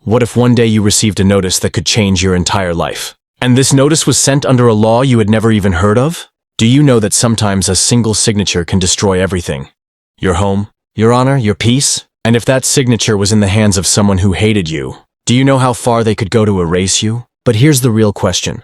What if one day you received a notice that could change your entire life? And this notice was sent under a law you had never even heard of? Do you know that sometimes a single signature can destroy everything? Your home, your honor, your peace? And if that signature was in the hands of someone who hated you, do you know how far they could go to erase you? But here's the real question.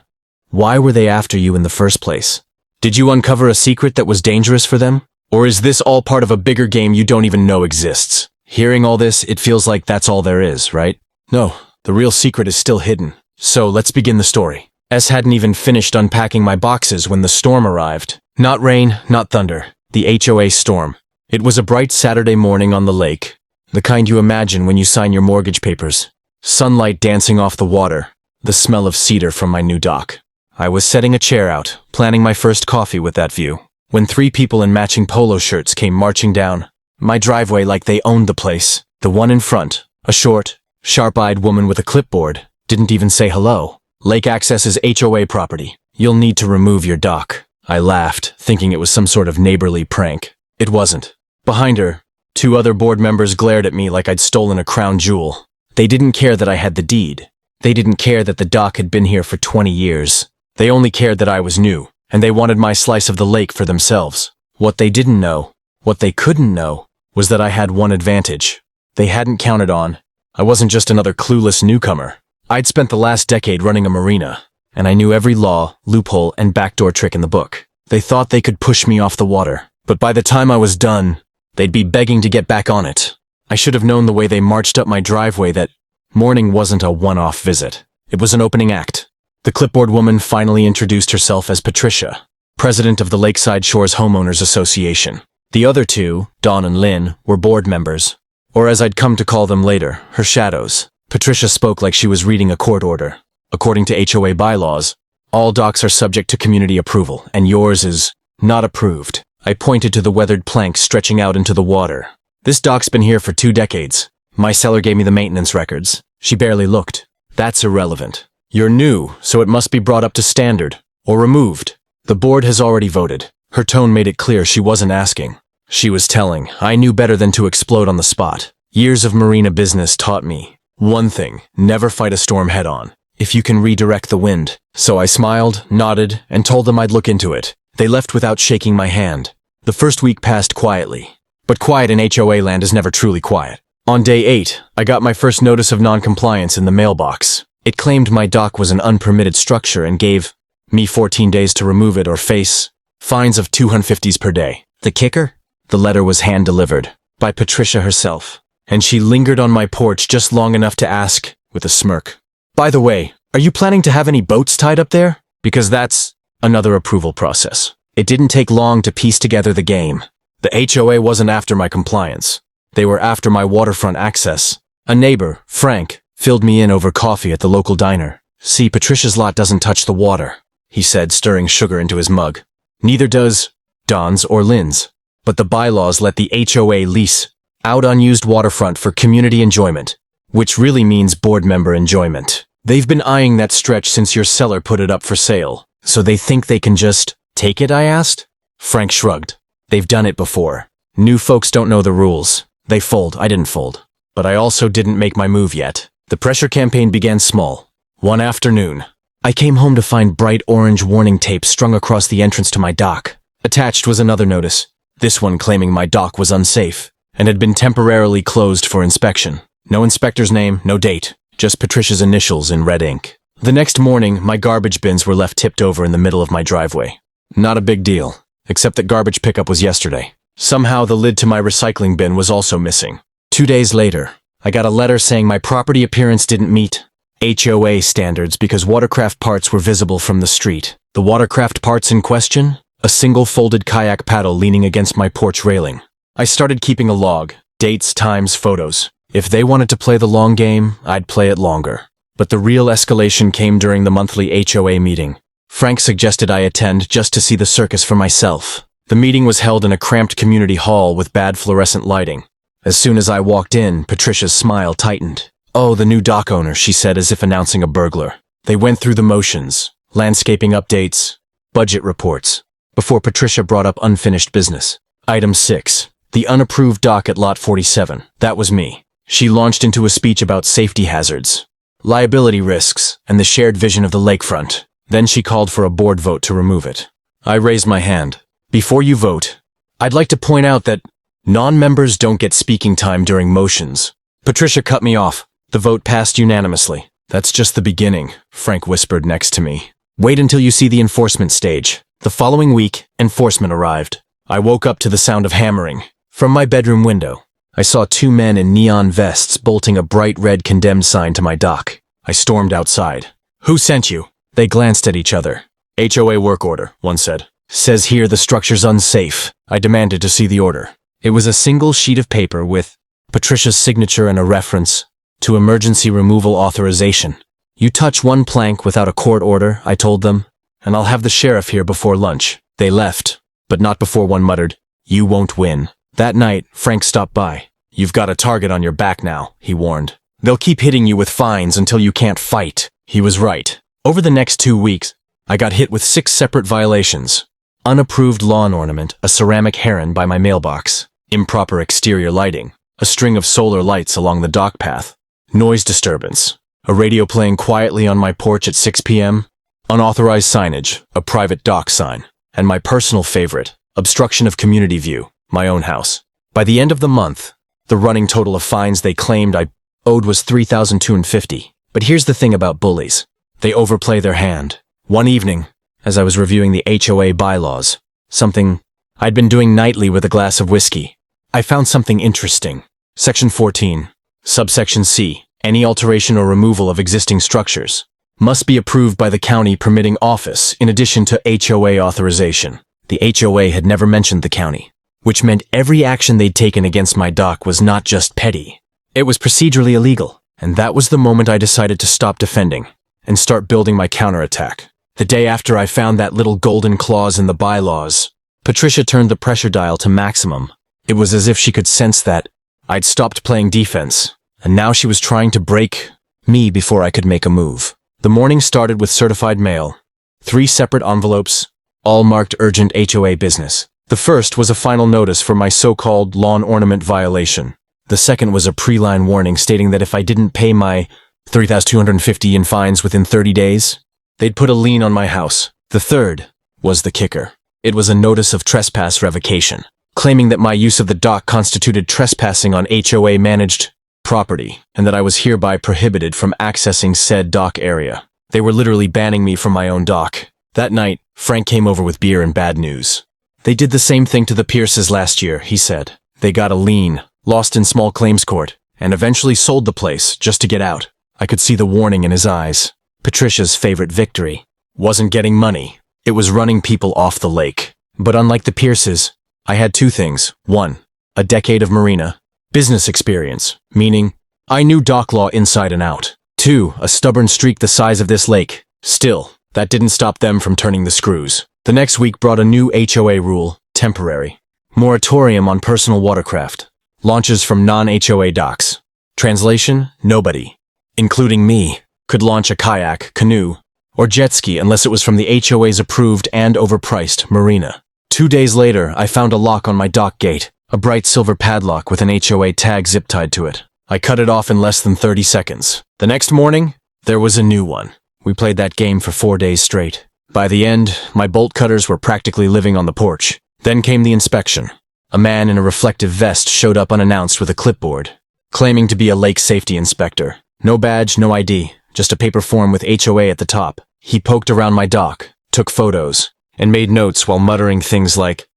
Why were they after you in the first place? Did you uncover a secret that was dangerous for them? Or is this all part of a bigger game you don't even know exists? Hearing all this, it feels like that's all there is, right? No, the real secret is still hidden. So let's begin the story. S hadn't even finished unpacking my boxes when the storm arrived. Not rain, not thunder. The HOA storm. It was a bright Saturday morning on the lake. The kind you imagine when you sign your mortgage papers. Sunlight dancing off the water. The smell of cedar from my new dock. I was setting a chair out, planning my first coffee with that view, when 3 people in matching polo shirts came marching down my driveway like they owned the place. The one in front, a short, sharp-eyed woman with a clipboard, didn't even say hello. Lake Access is HOA property. You'll need to remove your dock. I laughed, thinking it was some sort of neighborly prank. It wasn't. Behind her, 2 other board members glared at me like I'd stolen a crown jewel. They didn't care that I had the deed. They didn't care that the dock had been here for 20 years. They only cared that I was new, and they wanted my slice of the lake for themselves. What they didn't know, what they couldn't know, was that I had one advantage. They hadn't counted on. I wasn't just another clueless newcomer. I'd spent the last decade running a marina, and I knew every law, loophole, and backdoor trick in the book. They thought they could push me off the water, but by the time I was done, they'd be begging to get back on it. I should have known the way they marched up my driveway that morning wasn't a one-off visit. It was an opening act. The clipboard woman finally introduced herself as Patricia, president of the Lakeside Shores Homeowners Association. The other 2, Dawn and Lynn, were board members, or as I'd come to call them later, her shadows. Patricia spoke like she was reading a court order. According to HOA bylaws, all docks are subject to community approval, and yours is not approved. I pointed to the weathered plank stretching out into the water. This dock's been here for 2 decades. My seller gave me the maintenance records. She barely looked. That's irrelevant. You're new, so it must be brought up to standard, or removed. The board has already voted. Her tone made it clear she wasn't asking. She was telling. I knew better than to explode on the spot. Years of marina business taught me one thing: never fight a storm head-on, if you can redirect the wind. So I smiled, nodded, and told them I'd look into it. They left without shaking my hand. The first week passed quietly. But quiet in HOA land is never truly quiet. On day 8, I got my first notice of non-compliance in the mailbox. It claimed my dock was an unpermitted structure and gave me 14 days to remove it or face fines of $250 per day. The kicker? The letter was hand-delivered by Patricia herself, and she lingered on my porch just long enough to ask, with a smirk, "By the way, are you planning to have any boats tied up there? Because that's another approval process." It didn't take long to piece together the game. The HOA wasn't after my compliance. They were after my waterfront access. A neighbor, Frank, filled me in over coffee at the local diner. "See, Patricia's lot doesn't touch the water," he said, stirring sugar into his mug. "Neither does Don's or Lynn's. But the bylaws let the HOA lease out unused waterfront for community enjoyment, which really means board member enjoyment. They've been eyeing that stretch since your seller put it up for sale. So they think they can just take it?" I asked. Frank shrugged. "They've done it before. New folks don't know the rules. They fold. I didn't fold. But I also didn't make my move yet. The pressure campaign began small. One afternoon, I came home to find bright orange warning tape strung across the entrance to my dock. Attached was another notice, this one claiming my dock was unsafe and had been temporarily closed for inspection. No inspector's name, no date, just Patricia's initials in red ink. The next morning, my garbage bins were left tipped over in the middle of my driveway. Not a big deal, except that garbage pickup was yesterday. Somehow the lid to my recycling bin was also missing. 2 days later, I got a letter saying my property appearance didn't meet HOA standards because watercraft parts were visible from the street. The watercraft parts in question? A single folded kayak paddle leaning against my porch railing. I started keeping a log, dates, times, photos. If they wanted to play the long game, I'd play it longer. But the real escalation came during the monthly HOA meeting. Frank suggested I attend just to see the circus for myself. The meeting was held in a cramped community hall with bad fluorescent lighting. As soon as I walked in, Patricia's smile tightened. "Oh, the new dock owner," she said as if announcing a burglar. They went through the motions, landscaping updates, budget reports, before Patricia brought up unfinished business. Item 6. The unapproved dock at Lot 47. That was me. She launched into a speech about safety hazards, liability risks, and the shared vision of the lakefront. Then she called for a board vote to remove it. I raised my hand. Before you vote, I'd like to point out that non-members don't get speaking time during motions. Patricia cut me off. The vote passed unanimously. That's just the beginning, Frank whispered next to me. Wait until you see the enforcement stage. The following week, enforcement arrived. I woke up to the sound of hammering. From my bedroom window, I saw two men in neon vests bolting a bright red condemned sign to my dock. I stormed outside. Who sent you? They glanced at each other. HOA work order, one said. Says here the structure's unsafe. I demanded to see the order. It was a single sheet of paper with Patricia's signature and a reference to emergency removal authorization. You touch one plank without a court order, I told them, and I'll have the sheriff here before lunch. They left, but not before one muttered, "You won't win." That night, Frank stopped by. You've got a target on your back now, he warned. They'll keep hitting you with fines until you can't fight. He was right. Over the next 2 weeks, I got hit with 6 separate violations. Unapproved lawn ornament, a ceramic heron by my mailbox, improper exterior lighting, a string of solar lights along the dock path, noise disturbance, a radio playing quietly on my porch at 6 p.m., unauthorized signage, a private dock sign, and my personal favorite, obstruction of community view, my own house. By the end of the month, the running total of fines they claimed I owed was $3,250. But here's the thing about bullies. They overplay their hand. One evening, as I was reviewing the HOA bylaws, something I'd been doing nightly with a glass of whiskey, I found something interesting. Section 14, subsection C, any alteration or removal of existing structures must be approved by the county permitting office in addition to HOA authorization. The HOA had never mentioned the county, which meant every action they'd taken against my dock was not just petty. It was procedurally illegal, and that was the moment I decided to stop defending and start building my counterattack. The day after I found that little golden clause in the bylaws, Patricia turned the pressure dial to maximum. It was as if she could sense that I'd stopped playing defense, and now she was trying to break me before I could make a move. The morning started with certified mail, 3 separate envelopes, all marked urgent HOA business. The first was a final notice for my so-called lawn ornament violation. The second was a pre-line warning stating that if I didn't pay my $3,250 in fines within 30 days, they'd put a lien on my house. The third was the kicker. It was a notice of trespass revocation, claiming that my use of the dock constituted trespassing on HOA-managed property, and that I was hereby prohibited from accessing said dock area. They were literally banning me from my own dock. That night, Frank came over with beer and bad news. They did the same thing to the Pierces last year, he said. They got a lien, lost in small claims court, and eventually sold the place just to get out. I could see the warning in his eyes. Patricia's favorite victory wasn't getting money. It was running people off the lake. But unlike the Pierces, I had 2 things. 1, a decade of marina business experience, meaning I knew dock law inside and out. 2, a stubborn streak the size of this lake. Still, that didn't stop them from turning the screws. The next week brought a new HOA rule, temporary. Moratorium on personal watercraft. Launches from non-HOA docks. Translation, nobody, including me, could launch a kayak, canoe, or jet ski unless it was from the HOA's approved and overpriced marina. 2 days later, I found a lock on my dock gate, a bright silver padlock with an HOA tag zip-tied to it. I cut it off in less than 30 seconds. The next morning, there was a new one. We played that game for 4 days straight. By the end, my bolt cutters were practically living on the porch. Then came the inspection. A man in a reflective vest showed up unannounced with a clipboard, claiming to be a lake safety inspector. No badge, no ID, just a paper form with HOA at the top. He poked around my dock, took photos, and made notes while muttering things like,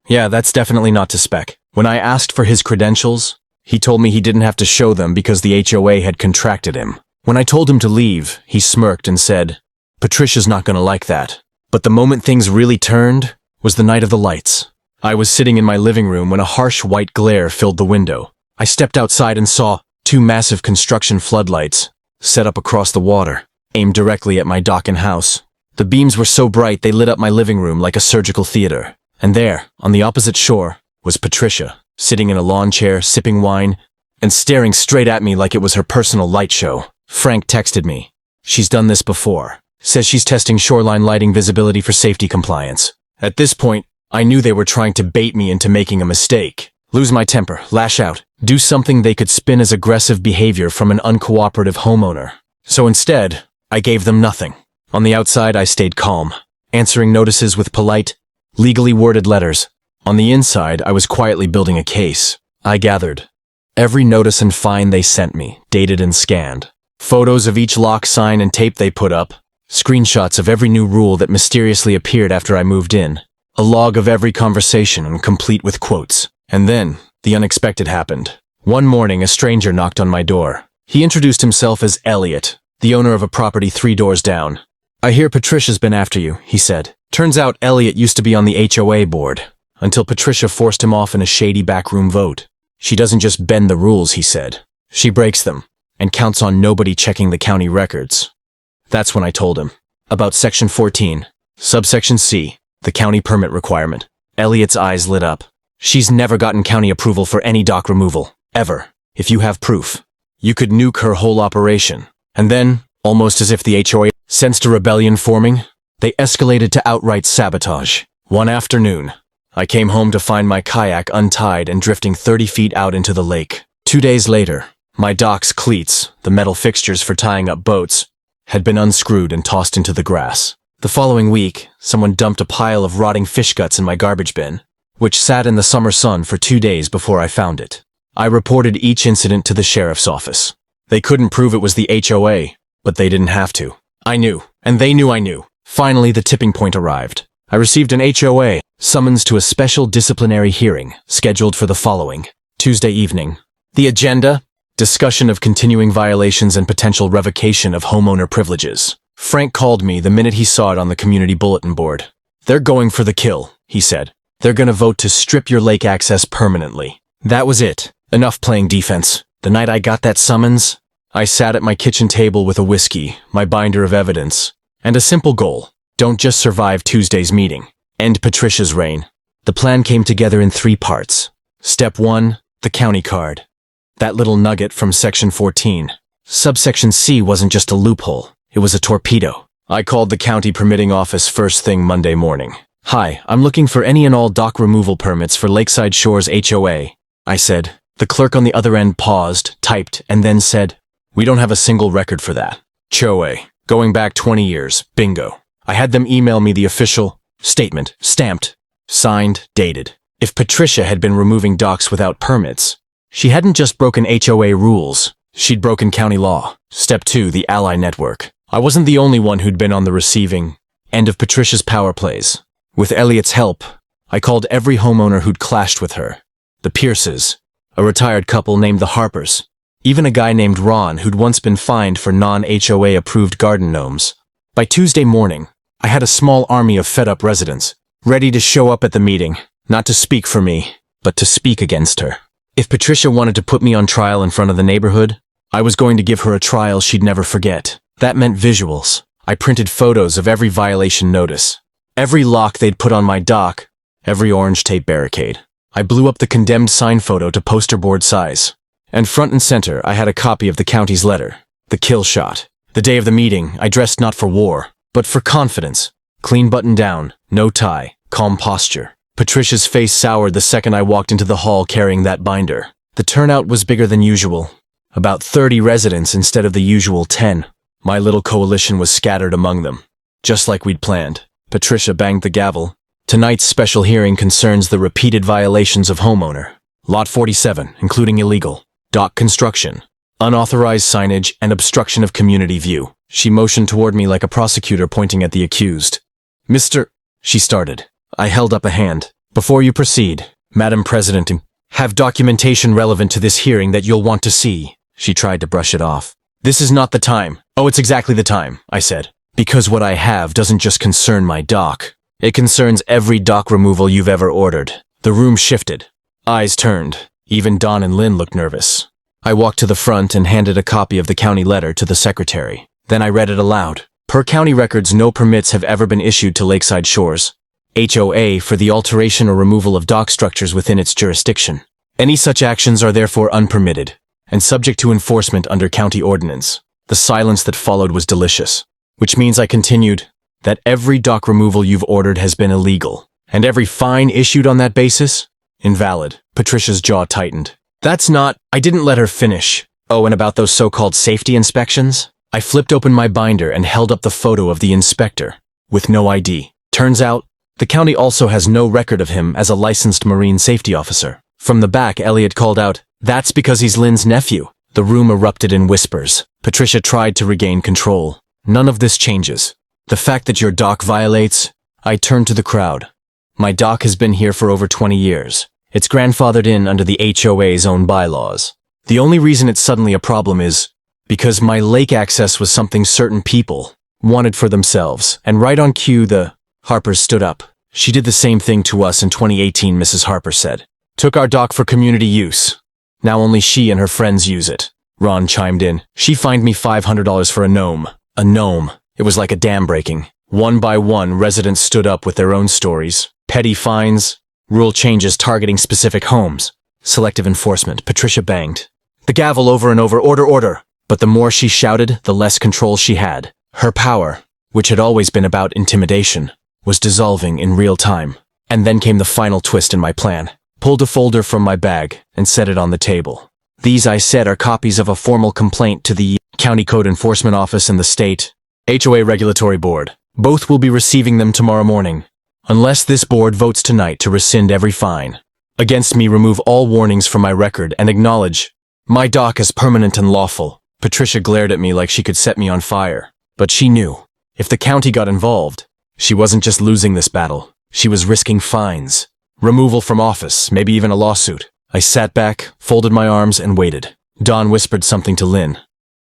yeah, that's definitely not to spec. When I asked for his credentials, he told me he didn't have to show them because the HOA had contracted him. When I told him to leave, he smirked and said, Patricia's not gonna like that. But the moment things really turned was the night of the lights. I was sitting in my living room when a harsh white glare filled the window. I stepped outside and saw 2 massive construction floodlights set up across the water, aimed directly at my dock and house. The beams were so bright they lit up my living room like a surgical theater. And there, on the opposite shore, was Patricia, sitting in a lawn chair, sipping wine, and staring straight at me like it was her personal light show. Frank texted me. She's done this before. Says she's testing shoreline lighting visibility for safety compliance. At this point, I knew they were trying to bait me into making a mistake. lose my temper, lash out, do something they could spin as aggressive behavior from an uncooperative homeowner. So instead, I gave them nothing. On the outside, I stayed calm, answering notices with polite, legally worded letters. On the inside, I was quietly building a case. I gathered every notice and fine they sent me, dated and scanned. Photos of each lock, sign, and tape they put up. Screenshots of every new rule that mysteriously appeared after I moved in. A log of every conversation, complete with quotes. And then, the unexpected happened. One morning, a stranger knocked on my door. He introduced himself as Elliot, the owner of a property 3 doors down. "I hear Patricia's been after you," he said. Turns out Elliot used to be on the HOA board, until Patricia forced him off in a shady backroom vote. "She doesn't just bend the rules," he said. "She breaks them, and counts on nobody checking the county records." That's when I told him about Section 14, Subsection C, the county permit requirement. Elliot's eyes lit up. "She's never gotten county approval for any dock removal, ever. If you have proof, you could nuke her whole operation." And then, almost as if the HOA sensed a rebellion forming, they escalated to outright sabotage. One afternoon, I came home to find my kayak untied and drifting 30 feet out into the lake. 2 days later, my dock's cleats, the metal fixtures for tying up boats, had been unscrewed and tossed into the grass. The following week, someone dumped a pile of rotting fish guts in my garbage bin, which sat in the summer sun for 2 days before I found it. I reported each incident to the sheriff's office. They couldn't prove it was the HOA, but they didn't have to. I knew, and they knew I knew. Finally, the tipping point arrived. I received an HOA summons to a special disciplinary hearing scheduled for the following Tuesday evening. The agenda: discussion of continuing violations and potential revocation of homeowner privileges. Frank called me the minute he saw it on the community bulletin board. "They're going for the kill," he said. "They're gonna vote to strip your lake access permanently." That was it. Enough playing defense. The night I got that summons, I sat at my kitchen table with a whiskey, my binder of evidence, and a simple goal: don't just survive Tuesday's meeting. End Patricia's reign. The plan came together in 3 parts. Step 1, the county card. That little nugget from Section 14. Subsection C wasn't just a loophole, it was a torpedo. I called the county permitting office first thing Monday morning. "Hi, I'm looking for any and all dock removal permits for Lakeside Shores HOA," I said. The clerk on the other end paused, typed, and then said, "We don't have a single record for that." HOA. Going back 20 years. Bingo. I had them email me the official statement, stamped, signed, dated. If Patricia had been removing docks without permits, she hadn't just broken HOA rules, she'd broken county law. Step 2, the ally network. I wasn't the only one who'd been on the receiving end of Patricia's power plays. With Elliot's help, I called every homeowner who'd clashed with her. The Pierces, a retired couple named the Harpers, even a guy named Ron who'd once been fined for non-HOA approved garden gnomes. By Tuesday morning, I had a small army of fed-up residents, ready to show up at the meeting, not to speak for me, but to speak against her. If Patricia wanted to put me on trial in front of the neighborhood, I was going to give her a trial she'd never forget. That meant visuals. I printed photos of every violation notice, every lock they'd put on my dock, every orange tape barricade. I blew up the condemned sign photo to poster board size. And front and center, I had a copy of the county's letter, the kill shot. The day of the meeting, I dressed not for war, but for confidence. Clean button down, no tie, calm posture. Patricia's face soured the second I walked into the hall carrying that binder. The turnout was bigger than usual. About 30 residents instead of the usual 10. My little coalition was scattered among them. Just like we'd planned. Patricia banged the gavel. "Tonight's special hearing concerns the repeated violations of homeowner. Lot 47, including illegal dock construction, unauthorized signage, and obstruction of community view." She motioned toward me like a prosecutor pointing at the accused. "Mr. she started. I held up a hand. "Before you proceed, Madam President, have documentation relevant to this hearing that you'll want to see." She tried to brush it off. "This is not the time." "Oh, it's exactly the time," I said. "Because what I have doesn't just concern my dock. It concerns every dock removal you've ever ordered." The room shifted. Eyes turned. Even Don and Lynn looked nervous. I walked to the front and handed a copy of the county letter to the secretary. Then I read it aloud. "Per county records, no permits have ever been issued to Lakeside Shores HOA for the alteration or removal of dock structures within its jurisdiction. Any such actions are therefore unpermitted and subject to enforcement under county ordinance." The silence that followed was delicious, which means I continued, "that every dock removal you've ordered has been illegal, and every fine issued on that basis Invalid. Patricia's jaw tightened. I didn't let her finish. Oh, and about those so-called safety inspections? I flipped open my binder and held up the photo of the inspector, with no ID. Turns out, the county also has no record of him as a licensed Marine safety officer. From the back, Elliot called out, "That's because he's Lynn's nephew." The room erupted in whispers. Patricia tried to regain control. "None of this changes. The fact that your doc violates..." I turned to the crowd. "My doc has been here for over 20 years. It's grandfathered in under the HOA's own bylaws. The only reason it's suddenly a problem is because my lake access was something certain people wanted for themselves, and right on cue the..." Harper stood up. "She did the same thing to us in 2018, Mrs. Harper said. Took our dock for community use. Now only she and her friends use it." Ron chimed in. "She fined me $500 for a gnome." A gnome. It was like a dam breaking. One by one, residents stood up with their own stories. Petty fines, rule changes targeting specific homes, selective enforcement. Patricia banged the gavel over and over, "Order, order." But the more she shouted, the less control she had. Her power, which had always been about intimidation, was dissolving in real time. And then came the final twist in my plan. Pulled a folder from my bag and set it on the table. "These," I said, "are copies of a formal complaint to the County Code Enforcement Office and the State HOA Regulatory Board. Both will be receiving them tomorrow morning. Unless this board votes tonight to rescind every fine against me, remove all warnings from my record, and acknowledge my dock as permanent and lawful." Patricia glared at me like she could set me on fire. But she knew, if the county got involved, she wasn't just losing this battle. She was risking fines, removal from office, maybe even a lawsuit. I sat back, folded my arms, and waited. Dawn whispered something to Lynn.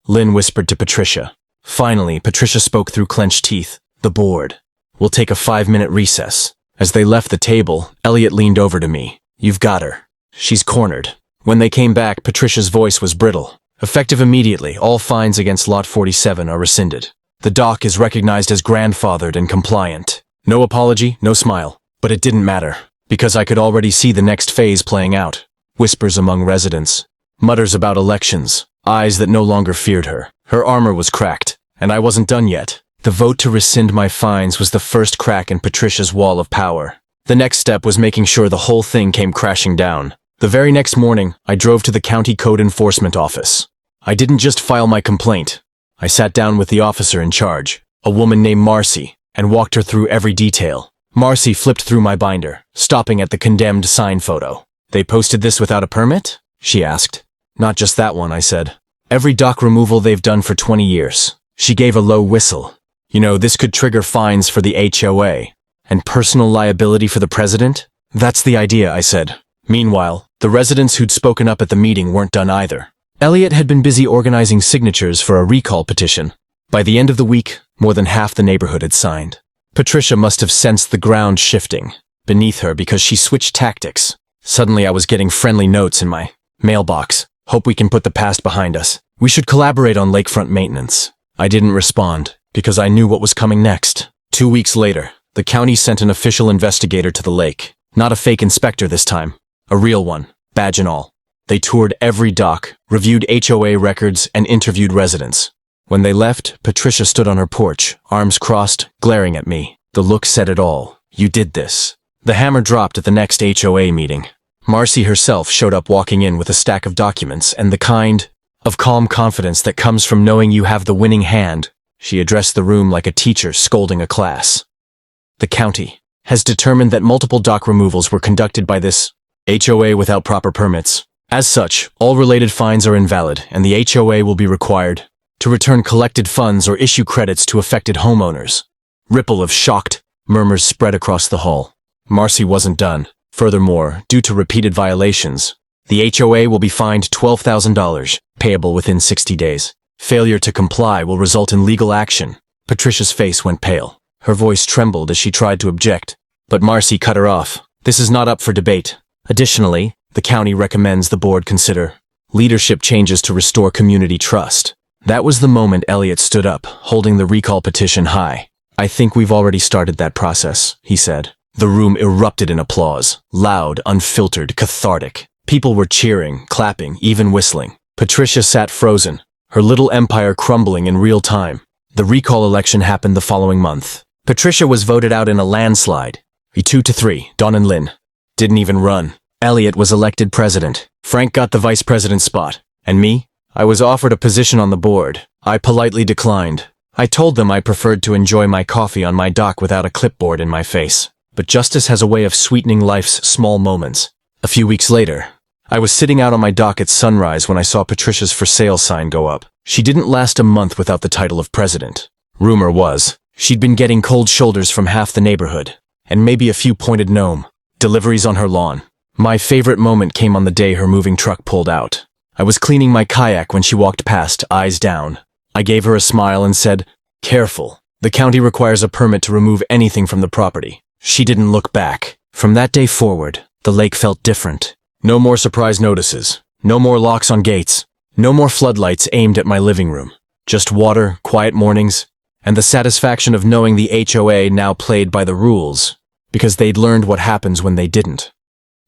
Lynn whispered to Patricia. Finally, Patricia spoke through clenched teeth. "The board will take a 5-minute recess." As they left the table, Elliot leaned over to me. "You've got her. She's cornered." When they came back, Patricia's voice was brittle. "Effective immediately, all fines against Lot 47 are rescinded. The dock is recognized as grandfathered and compliant." No apology, no smile. But it didn't matter, because I could already see the next phase playing out. Whispers among residents, mutters about elections, eyes that no longer feared her. Her armor was cracked, and I wasn't done yet. The vote to rescind my fines was the first crack in Patricia's wall of power. The next step was making sure the whole thing came crashing down. The very next morning, I drove to the County Code Enforcement Office. I didn't just file my complaint. I sat down with the officer in charge, a woman named Marcy, and walked her through every detail. Marcy flipped through my binder, stopping at the condemned sign photo. "They posted this without a permit?" she asked. "Not just that one," I said. "Every dock removal they've done for 20 years. She gave a low whistle. "You know, this could trigger fines for the HOA, and personal liability for the president." "That's the idea," I said. Meanwhile, the residents who'd spoken up at the meeting weren't done either. Elliot had been busy organizing signatures for a recall petition. By the end of the week, more than half the neighborhood had signed. Patricia must have sensed the ground shifting beneath her because she switched tactics. Suddenly I was getting friendly notes in my mailbox. "Hope we can put the past behind us. We should collaborate on lakefront maintenance." I didn't respond, because I knew what was coming next. 2 weeks later, the county sent an official investigator to the lake. Not a fake inspector this time. A real one, badge and all. They toured every dock, reviewed HOA records, and interviewed residents. When they left, Patricia stood on her porch, arms crossed, glaring at me. The look said it all. "You did this." The hammer dropped at the next HOA meeting. Marcy herself showed up, walking in with a stack of documents and the kind of calm confidence that comes from knowing you have the winning hand. She addressed the room like a teacher scolding a class. "The county has determined that multiple dock removals were conducted by this HOA without proper permits. As such, all related fines are invalid, and the HOA will be required to return collected funds or issue credits to affected homeowners." Ripple of shocked murmurs spread across the hall. Marcy wasn't done. Furthermore, due to repeated violations, the HOA will be fined $12,000, payable within 60 days. Failure to comply will result in legal action. Patricia's face went pale. Her voice trembled as she tried to object, but Marcy cut her off. "This is not up for debate. Additionally, the county recommends the board consider leadership changes to restore community trust." That was the moment Elliot stood up, holding the recall petition high. "I think we've already started that process," he said. The room erupted in applause. Loud, unfiltered, cathartic. People were cheering, clapping, even whistling. Patricia sat frozen, her little empire crumbling in real time. The recall election happened the following month. Patricia was voted out in a landslide. 2-3, Dawn and Lynn didn't even run. Elliot was elected president. Frank got the vice president spot. And me? I was offered a position on the board. I politely declined. I told them I preferred to enjoy my coffee on my dock without a clipboard in my face. But justice has a way of sweetening life's small moments. A few weeks later, I was sitting out on my dock at sunrise when I saw Patricia's for sale sign go up. She didn't last a month without the title of president. Rumor was, she'd been getting cold shoulders from half the neighborhood, and maybe a few pointed gnome deliveries on her lawn. My favorite moment came on the day her moving truck pulled out. I was cleaning my kayak when she walked past, eyes down. I gave her a smile and said, "Careful. The county requires a permit to remove anything from the property." She didn't look back. From that day forward, the lake felt different. No more surprise notices. No more locks on gates. No more floodlights aimed at my living room. Just water, quiet mornings, and the satisfaction of knowing the HOA now played by the rules, because they'd learned what happens when they didn't.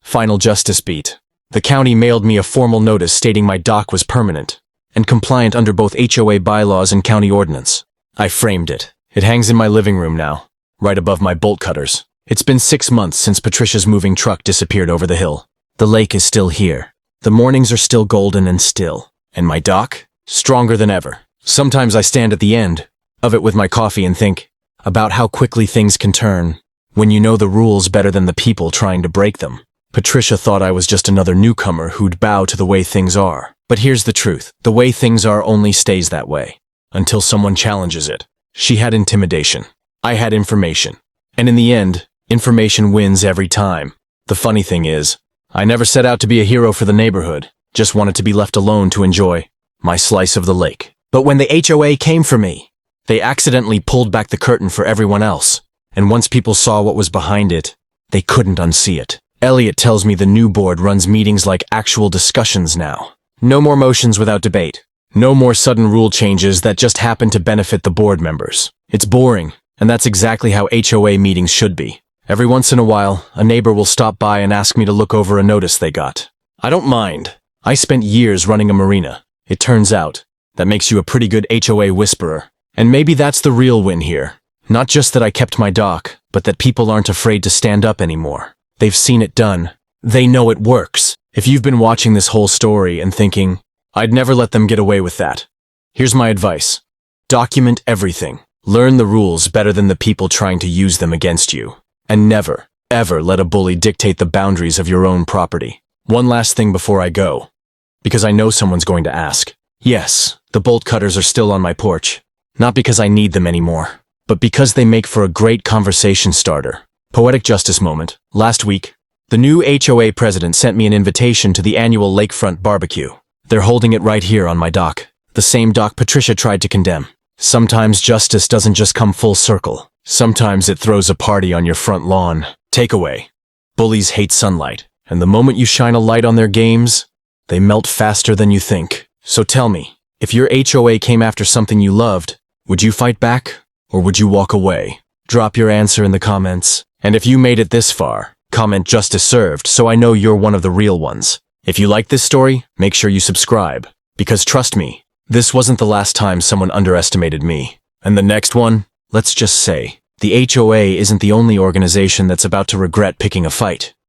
Final justice beat. The county mailed me a formal notice stating my dock was permanent and compliant under both HOA bylaws and county ordinance. I framed it. It hangs in my living room now, right above my bolt cutters. It's been 6 months since Patricia's moving truck disappeared over the hill. The lake is still here. The mornings are still golden and still. And my dock? Stronger than ever. Sometimes I stand at the end of it with my coffee and think about how quickly things can turn when you know the rules better than the people trying to break them. Patricia thought I was just another newcomer who'd bow to the way things are. But here's the truth. The way things are only stays that way until someone challenges it. She had intimidation. I had information. And in the end, information wins every time. The funny thing is, I never set out to be a hero for the neighborhood, just wanted to be left alone to enjoy my slice of the lake. But when the HOA came for me, they accidentally pulled back the curtain for everyone else. And once people saw what was behind it, they couldn't unsee it. Elliot tells me the new board runs meetings like actual discussions now. No more motions without debate. No more sudden rule changes that just happen to benefit the board members. It's boring, and that's exactly how HOA meetings should be. Every once in a while, a neighbor will stop by and ask me to look over a notice they got. I don't mind. I spent years running a marina. It turns out, that makes you a pretty good HOA whisperer. And maybe that's the real win here. Not just that I kept my dock, but that people aren't afraid to stand up anymore. They've seen it done. They know it works. If you've been watching this whole story and thinking, I'd never let them get away with that, here's my advice. Document everything. Learn the rules better than the people trying to use them against you. And never, ever let a bully dictate the boundaries of your own property. One last thing before I go, because I know someone's going to ask. Yes, the bolt cutters are still on my porch. Not because I need them anymore, but because they make for a great conversation starter. Poetic justice moment. Last week, the new HOA president sent me an invitation to the annual lakefront barbecue. They're holding it right here on my dock. The same dock Patricia tried to condemn. Sometimes justice doesn't just come full circle. Sometimes it throws a party on your front lawn. Takeaway. Bullies hate sunlight, and the moment you shine a light on their games, they melt faster than you think. So tell me, if your HOA came after something you loved, would you fight back, or would you walk away? Drop your answer in the comments. And if you made it this far, comment justice served so I know you're one of the real ones. If you like this story, make sure you subscribe. Because trust me, this wasn't the last time someone underestimated me. And the next one, let's just say, the HOA isn't the only organization that's about to regret picking a fight.